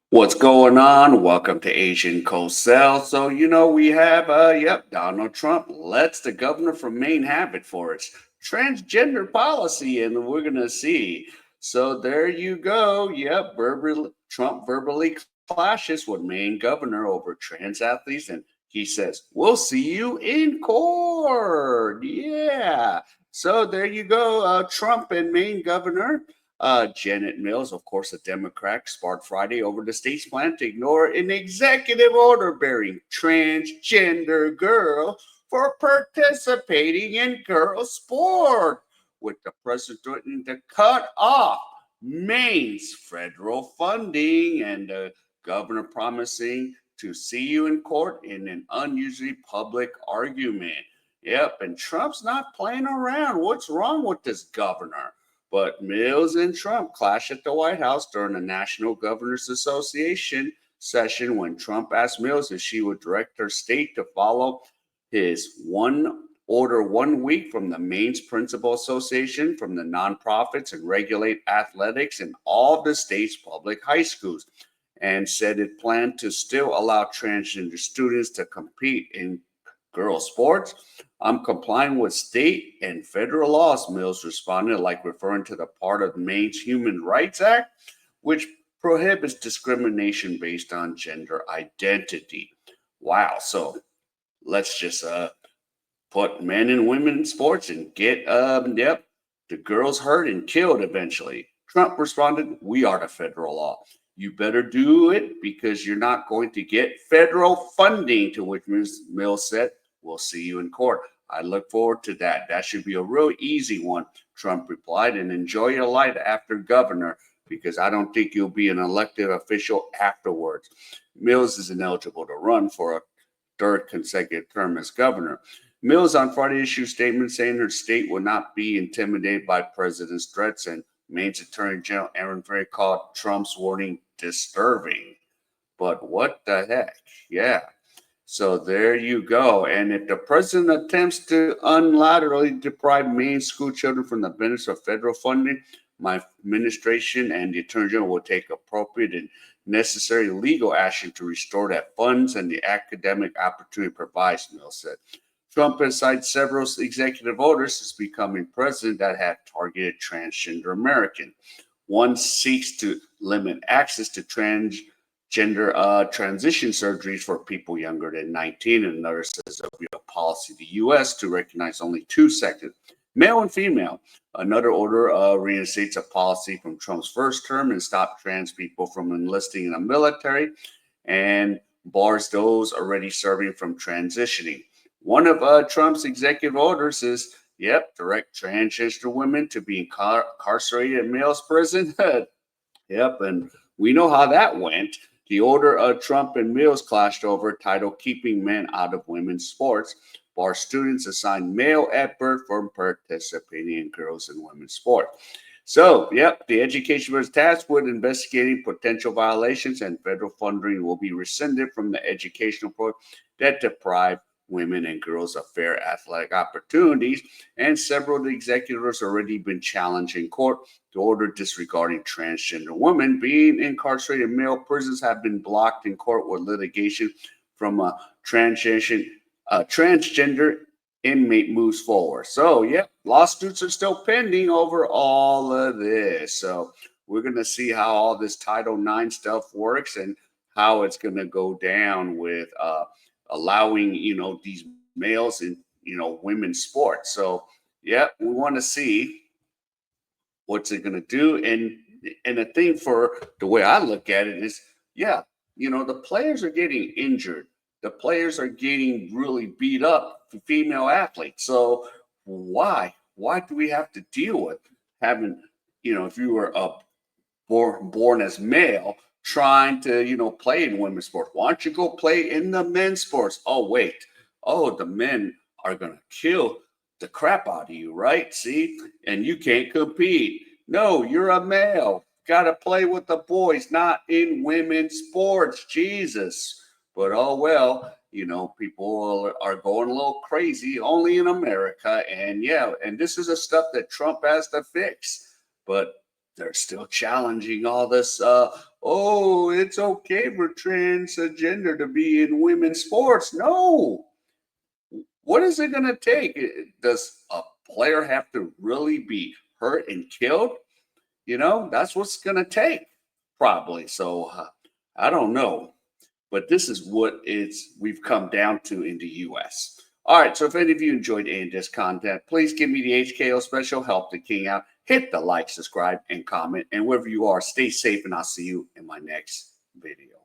What's going on? Welcome to Asian Cosell. We have Donald Trump lets the governor from Maine have it for its transgender policy, and we're gonna see. So there you go. Trump verbally clashes with Maine governor over trans athletes, and he says, "We'll see you in court." Yeah. So there you go. Trump and Maine governor Janet Mills, of course, a Democrat, sparked Friday over the state's plan to ignore an executive order bearing transgender girl for participating in girl sport, with the president threatening to cut off Maine's federal funding and the governor promising to see you in court in an unusually public argument. Yep, and Trump's not playing around. What's wrong with this governor? But Mills and Trump clash at the White House during the National Governors Association session when Trump asked Mills if she would direct her state to follow his one order 1 week from the Maine's Principal Association, from the nonprofits, and regulate athletics in all the state's public high schools, and said it planned to still allow transgender students to compete in girls' sports. I'm complying with state and federal laws, Mills responded, like referring to the part of Maine's Human Rights Act, which prohibits discrimination based on gender identity. Wow. So let's just put men and women in sports and get, the girls hurt and killed eventually. Trump responded, "We are the federal law. You better do it because you're not going to get federal funding," to which Ms. Mills said, "We'll see you in court." I look forward to that. That should be a real easy one, Trump replied, and enjoy your life after governor because I don't think you'll be an elected official afterwards. Mills is ineligible to run for a third consecutive term as governor. Mills on Friday issued a statement saying her state will not be intimidated by president's threats, and Maine's Attorney General Aaron Frey called Trump's warning disturbing. But what the heck? Yeah. So there you go. And if the president attempts to unilaterally deprive Maine school children from the benefits of federal funding, my administration and the Attorney General will take appropriate and necessary legal action to restore that funds and the academic opportunity provides, Mills said. Trump has cited several executive orders since becoming president that have targeted transgender Americans. One seeks to limit access to transgender transition surgeries for people younger than 19, and another says there'll be a policy in the U.S. to recognize only two sexes, male and female. Another order reinstates a policy from Trump's first term and stops trans people from enlisting in the military and bars those already serving from transitioning. One of Trump's executive orders is, direct transgender women to be incarcerated in male's prison. Yep, and we know how that went. The order of Trump and Mills clashed over titled Keeping Men Out of Women's Sports, bar students assigned male at birth from participating in girls and women's sport. So, the education was tasked with investigating potential violations, and federal funding will be rescinded from the educational program that deprive women and girls of fair athletic opportunities. And several of the executives already been challenged in court. The order disregarding transgender women being incarcerated in male prisons have been blocked in court with litigation from a transgender inmate moves forward. So, lawsuits are still pending over all of this. So, we're going to see how all this Title IX stuff works and how it's going to go down with allowing, these males in, women's sports. So, we want to see what's it going to do. And the thing for the way I look at it is, the players are getting injured. The players are getting really beat up, female athletes. So why do we have to deal with having, if you were born as male trying to, play in women's sports? Why don't you go play in the men's sports? Oh, wait. Oh, the men are going to kill the crap out of you, right? See? And you can't compete. No, you're a male. Got to play with the boys, not in women's sports. Jesus. But oh well, people are going a little crazy only in America. And and this is the stuff that Trump has to fix. But they're still challenging all this. Oh, it's okay for transgender to be in women's sports. No, what is it going to take? Does a player have to really be hurt and killed? That's what's going to take, probably. So I don't know, but this is what we've come down to in the U.S. All right, so if any of you enjoyed any of this content, please give me the HKO special, help the king out. Hit the like, subscribe, and comment. And wherever you are, stay safe, and I'll see you in my next video.